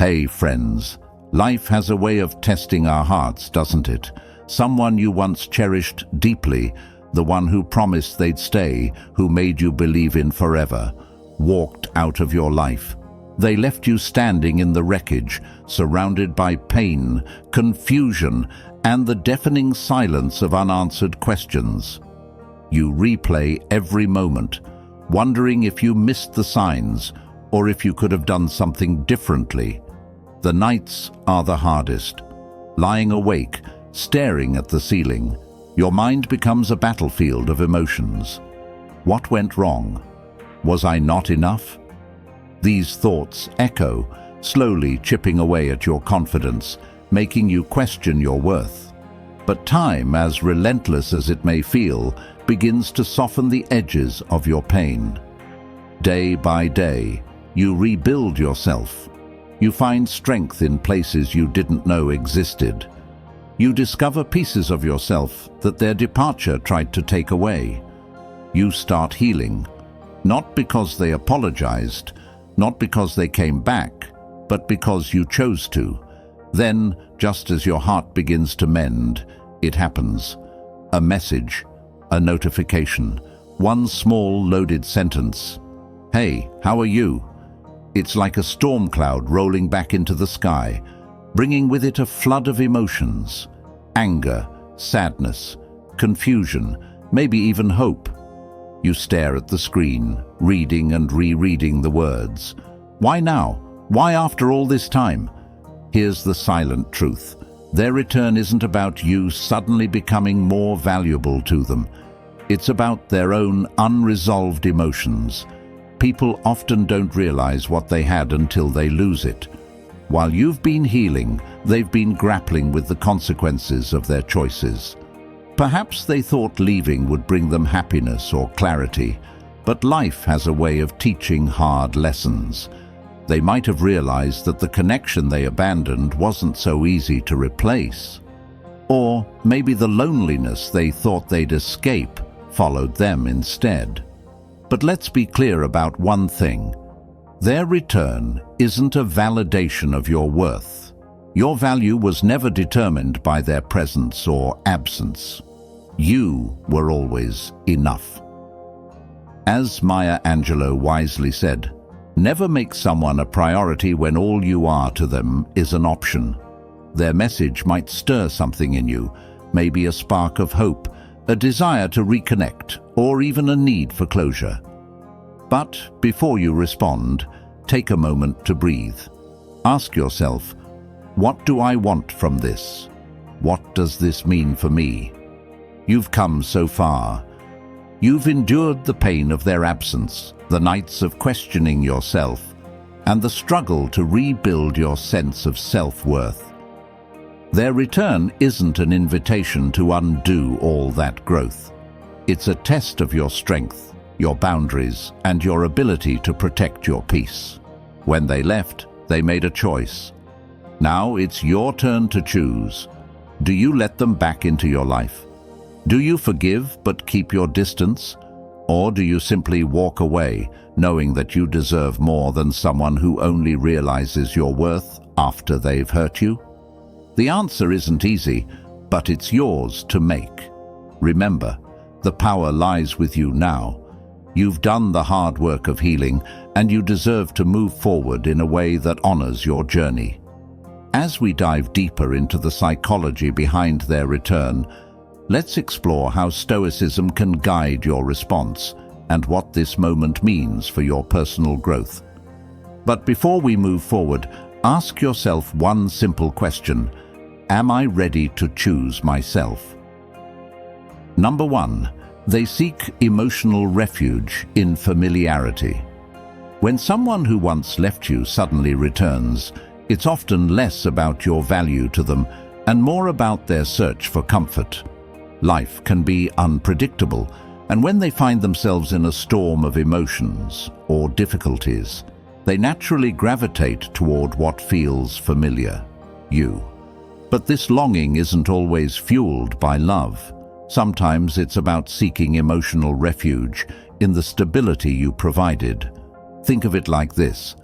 Hey friends, life has a way of testing our hearts, doesn't it? Someone you once cherished deeply, the one who promised they'd stay, who made you believe in forever, walked out of your life. They left you standing in the wreckage, surrounded by pain, confusion, and the deafening silence of unanswered questions. You replay every moment, wondering if you missed the signs or if you could have done something differently. The nights are the hardest. Lying awake, staring at the ceiling, your mind becomes a battlefield of emotions. What went wrong? Was I not enough? These thoughts echo, slowly chipping away at your confidence, making you question your worth. But time, as relentless as it may feel, begins to soften the edges of your pain. Day by day, you rebuild yourself. You find strength in places you didn't know existed. You discover pieces of yourself that their departure tried to take away. You start healing, not because they apologized, not because they came back, but because you chose to. Then, just as your heart begins to mend, it happens. A message, a notification, one small loaded sentence. Hey, how are you? It's like a storm cloud rolling back into the sky, bringing with it a flood of emotions. Anger, sadness, confusion, maybe even hope. You stare at the screen, reading and rereading the words. Why now? Why after all this time? Here's the silent truth. Their return isn't about you suddenly becoming more valuable to them. It's about their own unresolved emotions. People often don't realize what they had until they lose it. While you've been healing, they've been grappling with the consequences of their choices. Perhaps they thought leaving would bring them happiness or clarity, but life has a way of teaching hard lessons. They might have realized that the connection they abandoned wasn't so easy to replace. Or maybe the loneliness they thought they'd escape followed them instead. But let's be clear about one thing. Their return isn't a validation of your worth. Your value was never determined by their presence or absence. You were always enough. As Maya Angelou wisely said, never make someone a priority when all you are to them is an option. Their message might stir something in you, maybe a spark of hope, a desire to reconnect, or even a need for closure. But before you respond, take a moment to breathe. Ask yourself, what do I want from this? What does this mean for me? You've come so far. You've endured the pain of their absence, the nights of questioning yourself, and the struggle to rebuild your sense of self-worth. Their return isn't an invitation to undo all that growth. It's a test of your strength, your boundaries, and your ability to protect your peace. When they left, they made a choice. Now it's your turn to choose. Do you let them back into your life? Do you forgive but keep your distance? Or do you simply walk away, knowing that you deserve more than someone who only realizes your worth after they've hurt you? The answer isn't easy, but it's yours to make. Remember, the power lies with you now. You've done the hard work of healing, and you deserve to move forward in a way that honors your journey. As we dive deeper into the psychology behind their return, let's explore how Stoicism can guide your response and what this moment means for your personal growth. But before we move forward, ask yourself one simple question. Am I ready to choose myself? Number 1. They seek emotional refuge in familiarity. When someone who once left you suddenly returns, it's often less about your value to them and more about their search for comfort. Life can be unpredictable, and when they find themselves in a storm of emotions or difficulties, they naturally gravitate toward what feels familiar, you. But this longing isn't always fueled by love. Sometimes it's about seeking emotional refuge in the stability you provided. Think of it like this.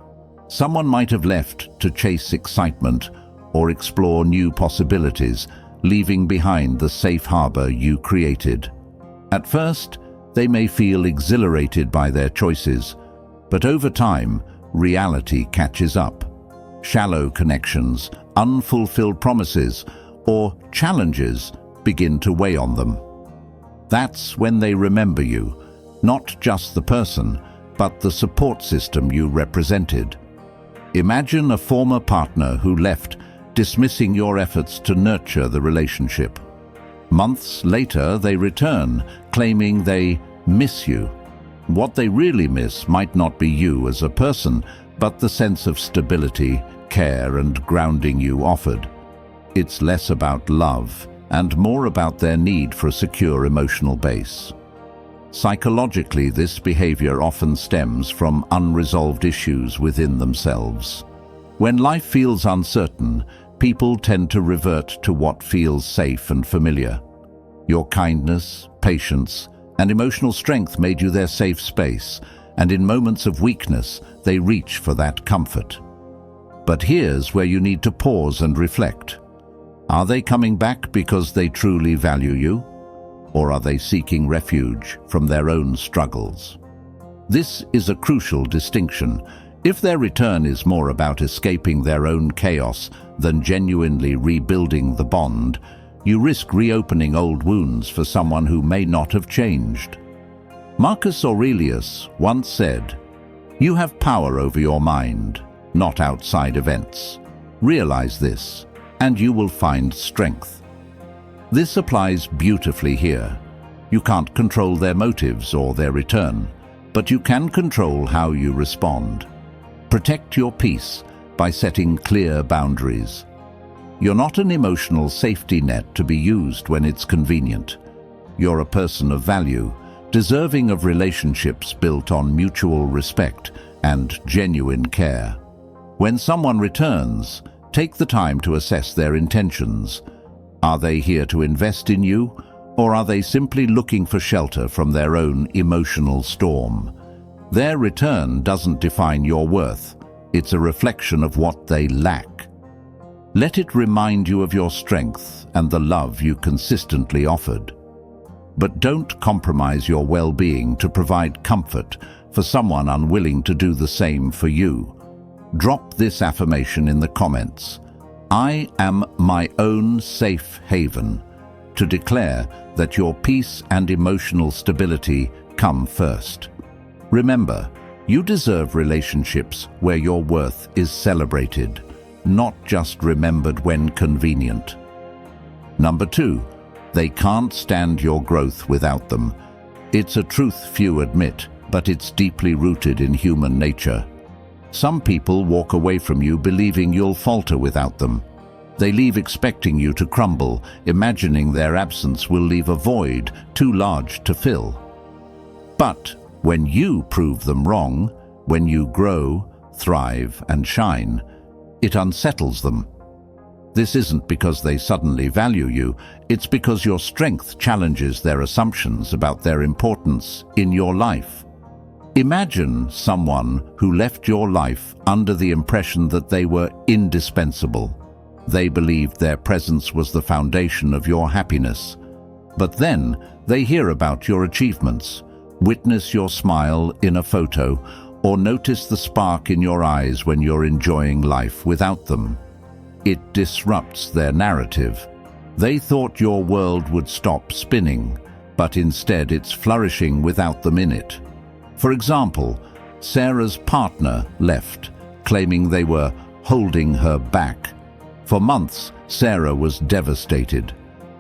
Someone might have left to chase excitement or explore new possibilities, leaving behind the safe harbor you created. At first, they may feel exhilarated by their choices, but over time, reality catches up. Shallow connections, unfulfilled promises, or challenges begin to weigh on them. That's when they remember you, not just the person, but the support system you represented. Imagine a former partner who left, dismissing your efforts to nurture the relationship. Months later, they return, claiming they miss you. What they really miss might not be you as a person, but the sense of stability, care, and grounding you offered. It's less about love and more about their need for a secure emotional base. Psychologically, this behavior often stems from unresolved issues within themselves. When life feels uncertain, people tend to revert to what feels safe and familiar. Your kindness, patience, and emotional strength made you their safe space, and in moments of weakness, they reach for that comfort. But here's where you need to pause and reflect. Are they coming back because they truly value you? Or are they seeking refuge from their own struggles? This is a crucial distinction. If their return is more about escaping their own chaos than genuinely rebuilding the bond, you risk reopening old wounds for someone who may not have changed. Marcus Aurelius once said, "You have power over your mind, not outside events. Realize this, and you will find strength." This applies beautifully here. You can't control their motives or their return, but you can control how you respond. Protect your peace by setting clear boundaries. You're not an emotional safety net to be used when it's convenient. You're a person of value, deserving of relationships built on mutual respect and genuine care. When someone returns, take the time to assess their intentions. Are they here to invest in you, or are they simply looking for shelter from their own emotional storm? Their return doesn't define your worth. It's a reflection of what they lack. Let it remind you of your strength and the love you consistently offered. But don't compromise your well-being to provide comfort for someone unwilling to do the same for you. Drop this affirmation in the comments. I am my own safe haven, to declare that your peace and emotional stability come first. Remember, you deserve relationships where your worth is celebrated, not just remembered when convenient. Number 2, they can't stand your growth without them. It's a truth few admit, but it's deeply rooted in human nature. Some people walk away from you believing you'll falter without them. They leave expecting you to crumble, imagining their absence will leave a void too large to fill. But when you prove them wrong, when you grow, thrive, and shine, it unsettles them. This isn't because they suddenly value you, it's because your strength challenges their assumptions about their importance in your life. Imagine someone who left your life under the impression that they were indispensable. They believed their presence was the foundation of your happiness. But then they hear about your achievements, witness your smile in a photo, or notice the spark in your eyes when you're enjoying life without them. It disrupts their narrative. They thought your world would stop spinning, but instead it's flourishing without them in it. For example, Sarah's partner left, claiming they were holding her back. For months, Sarah was devastated.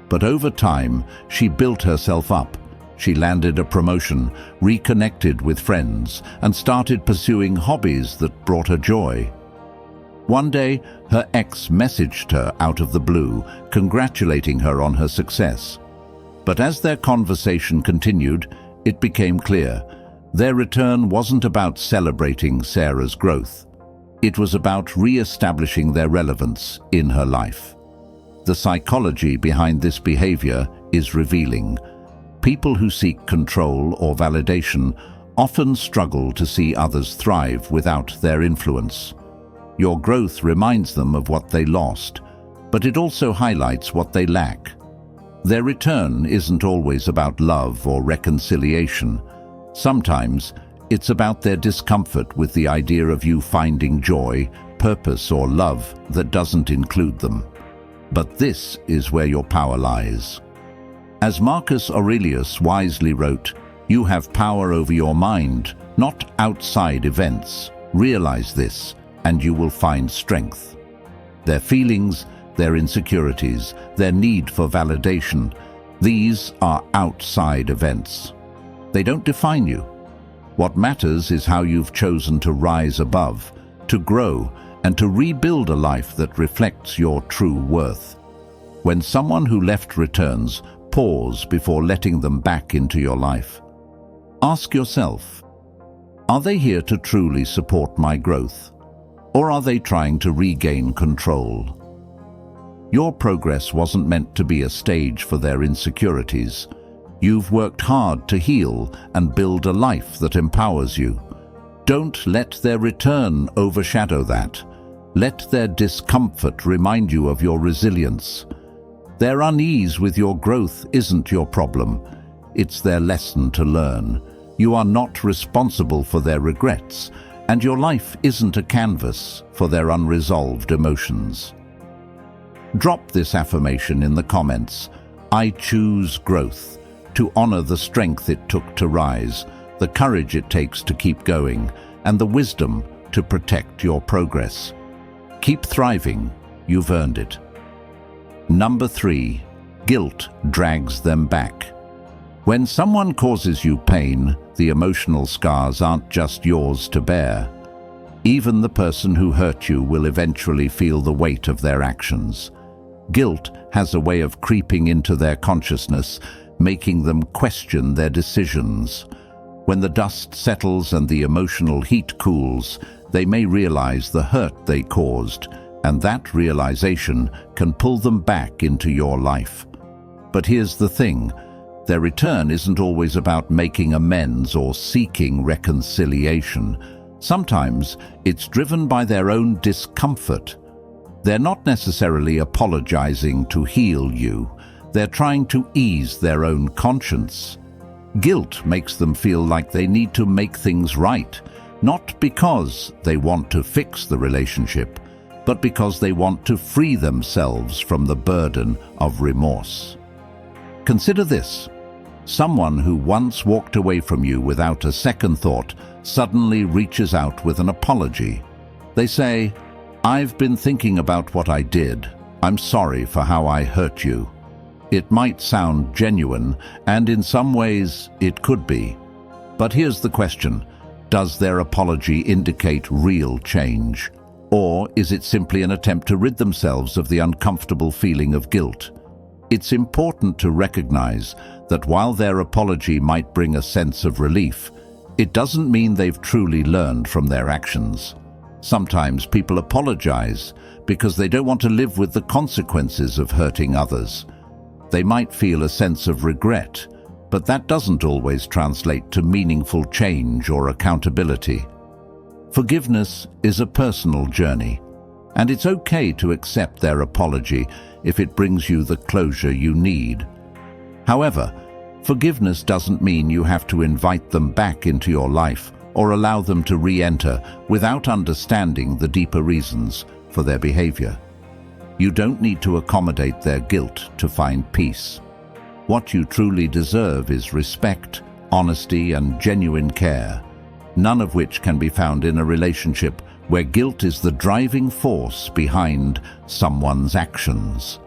But over time, she built herself up. She landed a promotion, reconnected with friends, and started pursuing hobbies that brought her joy. One day, her ex messaged her out of the blue, congratulating her on her success. But as their conversation continued, it became clear their return wasn't about celebrating Sarah's growth. It was about re-establishing their relevance in her life. The psychology behind this behavior is revealing. People who seek control or validation often struggle to see others thrive without their influence. Your growth reminds them of what they lost, but it also highlights what they lack. Their return isn't always about love or reconciliation. Sometimes it's about their discomfort with the idea of you finding joy, purpose, or love that doesn't include them. But this is where your power lies. As Marcus Aurelius wisely wrote, "You have power over your mind, not outside events. Realize this, and you will find strength." Their feelings, their insecurities, their need for validation, these are outside events. They don't define you. What matters is how you've chosen to rise above, to grow, and to rebuild a life that reflects your true worth. When someone who left returns, pause before letting them back into your life. Ask yourself, are they here to truly support my growth? Or are they trying to regain control? Your progress wasn't meant to be a stage for their insecurities. You've worked hard to heal and build a life that empowers you. Don't let their return overshadow that. Let their discomfort remind you of your resilience. Their unease with your growth isn't your problem. It's their lesson to learn. You are not responsible for their regrets, and your life isn't a canvas for their unresolved emotions. Drop this affirmation in the comments. I choose growth, to honor the strength it took to rise, the courage it takes to keep going, and the wisdom to protect your progress. Keep thriving. You've earned it. Number 3, guilt drags them back. When someone causes you pain, the emotional scars aren't just yours to bear. Even the person who hurt you will eventually feel the weight of their actions. Guilt has a way of creeping into their consciousness, making them question their decisions. When the dust settles and the emotional heat cools, they may realize the hurt they caused, and that realization can pull them back into your life. But here's the thing, their return isn't always about making amends or seeking reconciliation. Sometimes it's driven by their own discomfort. They're not necessarily apologizing to heal you. They're trying to ease their own conscience. Guilt makes them feel like they need to make things right, not because they want to fix the relationship, but because they want to free themselves from the burden of remorse. Consider this. Someone who once walked away from you without a second thought suddenly reaches out with an apology. They say, "I've been thinking about what I did. I'm sorry for how I hurt you." It might sound genuine, and in some ways it could be. But here's the question. Does their apology indicate real change? Or is it simply an attempt to rid themselves of the uncomfortable feeling of guilt? It's important to recognize that while their apology might bring a sense of relief, it doesn't mean they've truly learned from their actions. Sometimes people apologize because they don't want to live with the consequences of hurting others. They might feel a sense of regret, but that doesn't always translate to meaningful change or accountability. Forgiveness is a personal journey, and it's okay to accept their apology if it brings you the closure you need. However, forgiveness doesn't mean you have to invite them back into your life or allow them to re-enter without understanding the deeper reasons for their behavior. You don't need to accommodate their guilt to find peace. What you truly deserve is respect, honesty, and genuine care, none of which can be found in a relationship where guilt is the driving force behind someone's actions.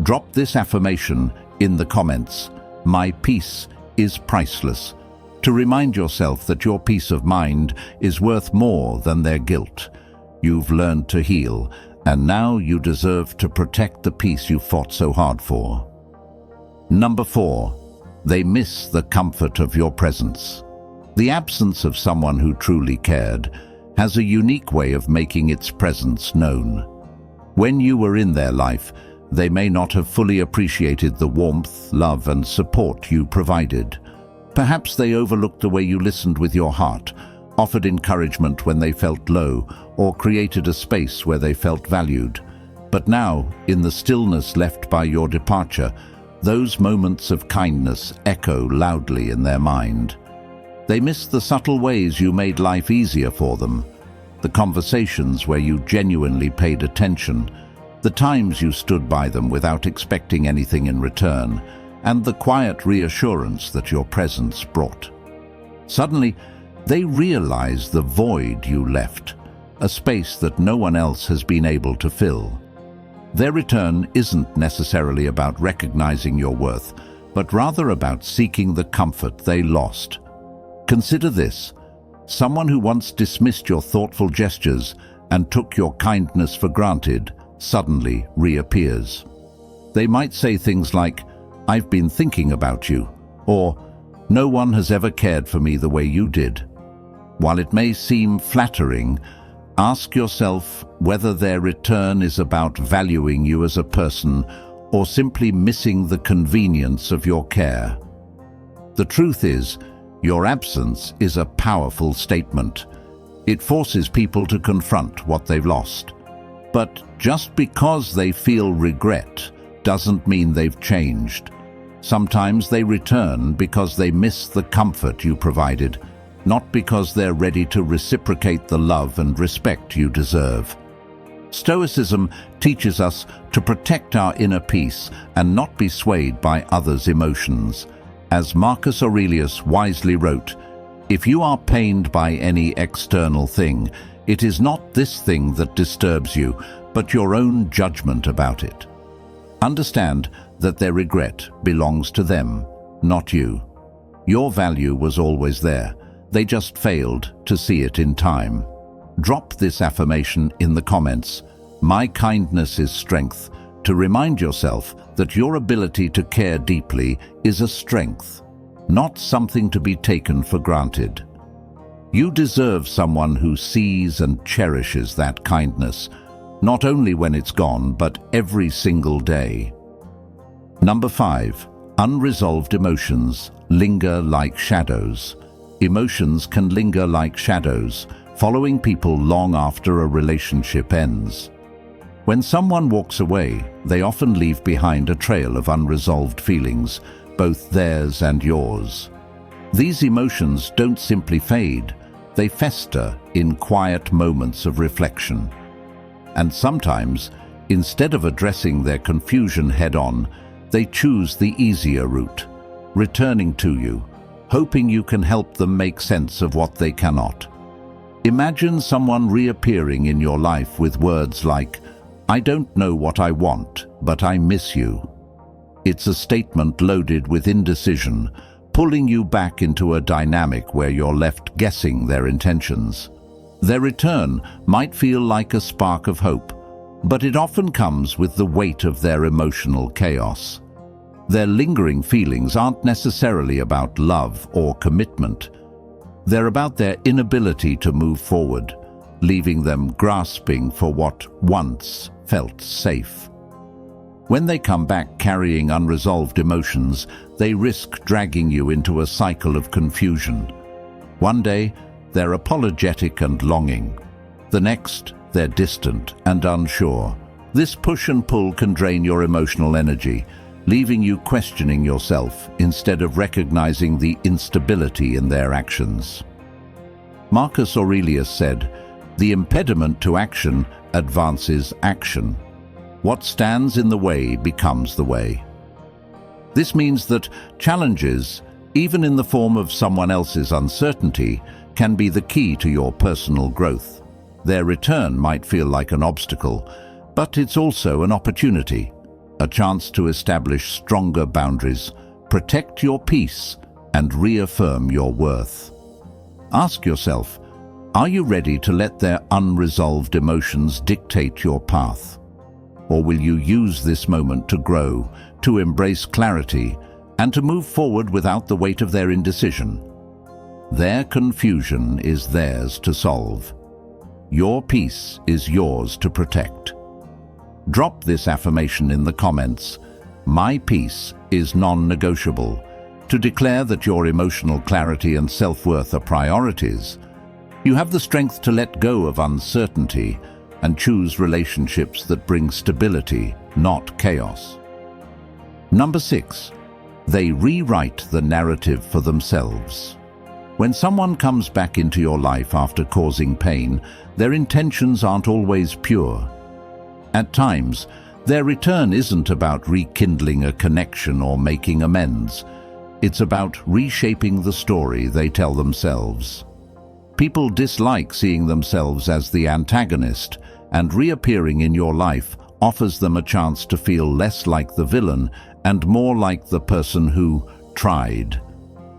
Drop this affirmation in the comments. My peace is priceless. To remind yourself that your peace of mind is worth more than their guilt. You've learned to heal, and now you deserve to protect the peace you fought so hard for. Number 4, they miss the comfort of your presence. The absence of someone who truly cared has a unique way of making its presence known. When you were in their life, they may not have fully appreciated the warmth, love, and support you provided. Perhaps they overlooked the way you listened with your heart, offered encouragement when they felt low, or created a space where they felt valued. But now, in the stillness left by your departure, those moments of kindness echo loudly in their mind. They miss the subtle ways you made life easier for them, the conversations where you genuinely paid attention, the times you stood by them without expecting anything in return, and the quiet reassurance that your presence brought. Suddenly, they realize the void you left, a space that no one else has been able to fill. Their return isn't necessarily about recognizing your worth, but rather about seeking the comfort they lost. Consider this: someone who once dismissed your thoughtful gestures and took your kindness for granted suddenly reappears. They might say things like, "I've been thinking about you," or "No one has ever cared for me the way you did." While it may seem flattering, ask yourself whether their return is about valuing you as a person or simply missing the convenience of your care. The truth is, your absence is a powerful statement. It forces people to confront what they've lost. But just because they feel regret doesn't mean they've changed. Sometimes they return because they miss the comfort you provided, not because they're ready to reciprocate the love and respect you deserve. Stoicism teaches us to protect our inner peace and not be swayed by others' emotions. As Marcus Aurelius wisely wrote, "If you are pained by any external thing, it is not this thing that disturbs you, but your own judgment about it." Understand that their regret belongs to them, not you. Your value was always there. They just failed to see it in time. Drop this affirmation in the comments, "My kindness is strength," to remind yourself that your ability to care deeply is a strength, not something to be taken for granted. You deserve someone who sees and cherishes that kindness, not only when it's gone, but every single day. Number 5. Unresolved emotions linger like shadows. Emotions can linger like shadows, following people long after a relationship ends. When someone walks away, they often leave behind a trail of unresolved feelings, both theirs and yours. These emotions don't simply fade, they fester in quiet moments of reflection. And sometimes, instead of addressing their confusion head-on, they choose the easier route, returning to you, hoping you can help them make sense of what they cannot. Imagine someone reappearing in your life with words like, "I don't know what I want, but I miss you." It's a statement loaded with indecision, pulling you back into a dynamic where you're left guessing their intentions. Their return might feel like a spark of hope, but it often comes with the weight of their emotional chaos. Their lingering feelings aren't necessarily about love or commitment. They're about their inability to move forward, leaving them grasping for what once felt safe. When they come back carrying unresolved emotions, they risk dragging you into a cycle of confusion. One day, they're apologetic and longing. The next, they're distant and unsure. This push and pull can drain your emotional energy, leaving you questioning yourself instead of recognizing the instability in their actions. Marcus Aurelius said, "The impediment to action advances action. What stands in the way becomes the way." This means that challenges, even in the form of someone else's uncertainty, can be the key to your personal growth. Their return might feel like an obstacle, but it's also an opportunity, a chance to establish stronger boundaries, protect your peace, and reaffirm your worth. Ask yourself, are you ready to let their unresolved emotions dictate your path? Or will you use this moment to grow, to embrace clarity, and to move forward without the weight of their indecision? Their confusion is theirs to solve. Your peace is yours to protect. Drop this affirmation in the comments, "My peace is non-negotiable," to declare that your emotional clarity and self-worth are priorities. You have the strength to let go of uncertainty and choose relationships that bring stability, not chaos. Number 6. They rewrite the narrative for themselves. When someone comes back into your life after causing pain, their intentions aren't always pure. At times, their return isn't about rekindling a connection or making amends. It's about reshaping the story they tell themselves. People dislike seeing themselves as the antagonist, and reappearing in your life offers them a chance to feel less like the villain and more like the person who tried.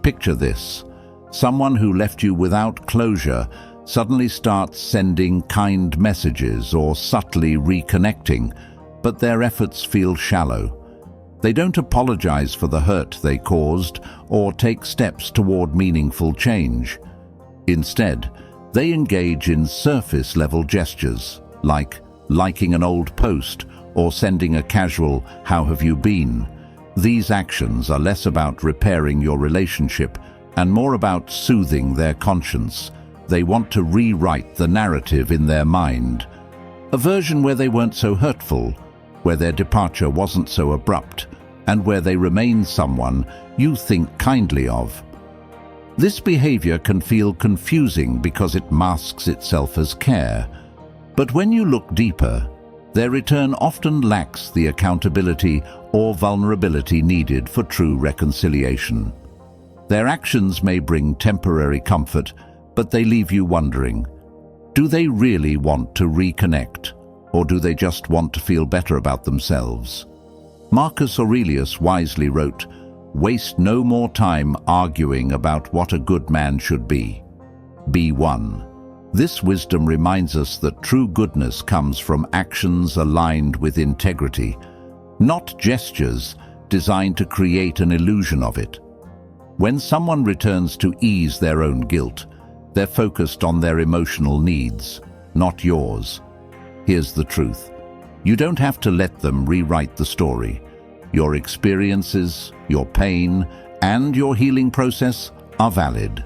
Picture this. Someone who left you without closure suddenly starts sending kind messages or subtly reconnecting, but their efforts feel shallow. They don't apologize for the hurt they caused or take steps toward meaningful change. Instead, they engage in surface-level gestures, like liking an old post or sending a casual "How have you been?" These actions are less about repairing your relationship and more about soothing their conscience. They want to rewrite the narrative in their mind. A version where they weren't so hurtful, where their departure wasn't so abrupt, and where they remain someone you think kindly of. This behavior can feel confusing because it masks itself as care. But when you look deeper, their return often lacks the accountability or vulnerability needed for true reconciliation. Their actions may bring temporary comfort, but they leave you wondering, do they really want to reconnect, or do they just want to feel better about themselves? Marcus Aurelius wisely wrote, "Waste no more time arguing about what a good man should be. Be one." This wisdom reminds us that true goodness comes from actions aligned with integrity, not gestures designed to create an illusion of it. When someone returns to ease their own guilt, they're focused on their emotional needs, not yours. Here's the truth. You don't have to let them rewrite the story. Your experiences, your pain, and your healing process are valid.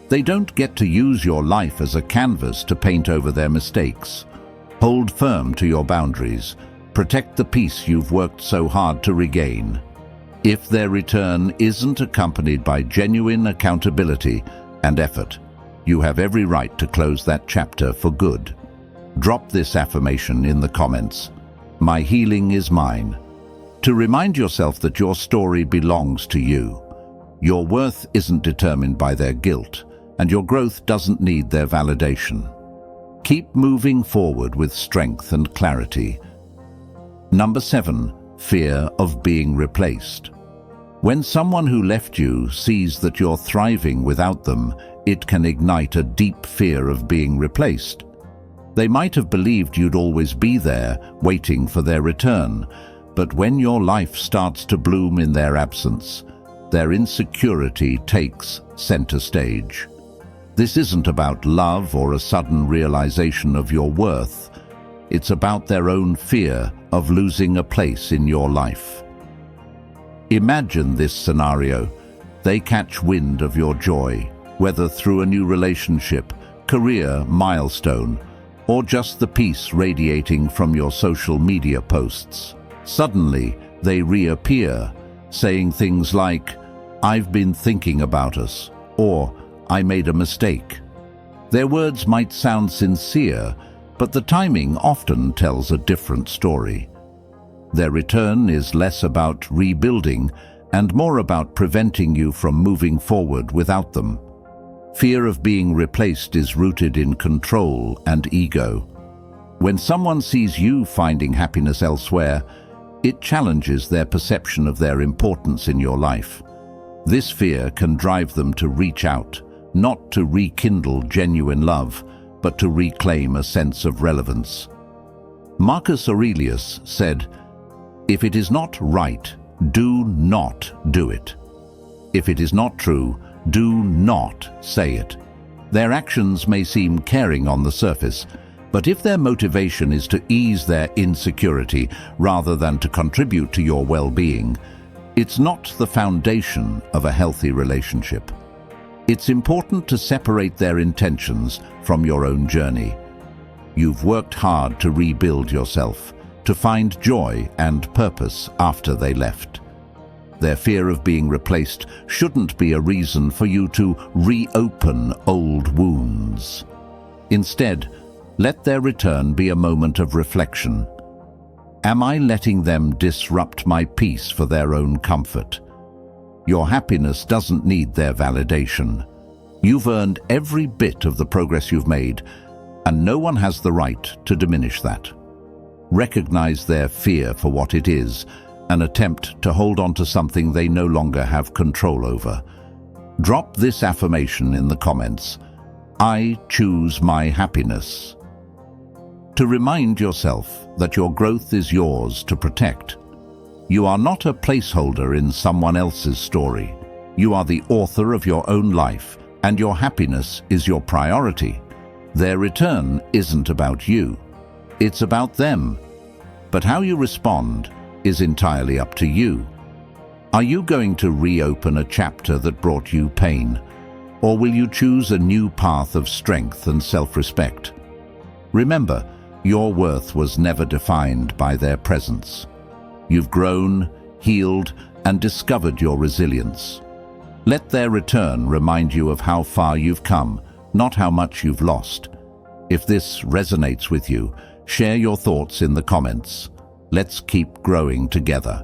They don't get to use your life as a canvas to paint over their mistakes. Hold firm to your boundaries. Protect the peace you've worked so hard to regain. If their return isn't accompanied by genuine accountability and effort, you have every right to close that chapter for good. Drop this affirmation in the comments. My healing is mine. To remind yourself that your story belongs to you. Your worth isn't determined by their guilt, and your growth doesn't need their validation. Keep moving forward with strength and clarity. Number 7. Fear of being replaced. When someone who left you sees that you're thriving without them, it can ignite a deep fear of being replaced. They might have believed you'd always be there, waiting for their return, but when your life starts to bloom in their absence, their insecurity takes center stage. This isn't about love or a sudden realization of your worth. It's about their own fear of losing a place in your life. Imagine this scenario. They catch wind of your joy, whether through a new relationship, career milestone, or just the peace radiating from your social media posts. Suddenly, they reappear, saying things like, "I've been thinking about us," or "I made a mistake." Their words might sound sincere, but the timing often tells a different story. Their return is less about rebuilding and more about preventing you from moving forward without them. Fear of being replaced is rooted in control and ego. When someone sees you finding happiness elsewhere, it challenges their perception of their importance in your life. This fear can drive them to reach out, not to rekindle genuine love, but to reclaim a sense of relevance. Marcus Aurelius said, "If it is not right, do not do it. If it is not true, do not say it." Their actions may seem caring on the surface, but if their motivation is to ease their insecurity rather than to contribute to your well-being, It's not the foundation of a healthy relationship. It's important to separate their intentions from your own journey. You've worked hard to rebuild yourself, to find joy and purpose after they left. Their fear of being replaced shouldn't be a reason for you to reopen old wounds. Instead, let their return be a moment of reflection. Am I letting them disrupt my peace for their own comfort? Your happiness doesn't need their validation. You've earned every bit of the progress you've made, and no one has the right to diminish that. Recognize their fear for what it is, an attempt to hold on to something they no longer have control over. Drop this affirmation in the comments: I choose my happiness. To remind yourself that your growth is yours to protect. You are not a placeholder in someone else's story. You are the author of your own life, and your happiness is your priority. Their return isn't about you. It's about them. But how you respond is entirely up to you. Are you going to reopen a chapter that brought you pain? Or will you choose a new path of strength and self-respect? Remember, your worth was never defined by their presence. You've grown, healed, and discovered your resilience. Let their return remind you of how far you've come, not how much you've lost. If this resonates with you, share your thoughts in the comments. Let's keep growing together.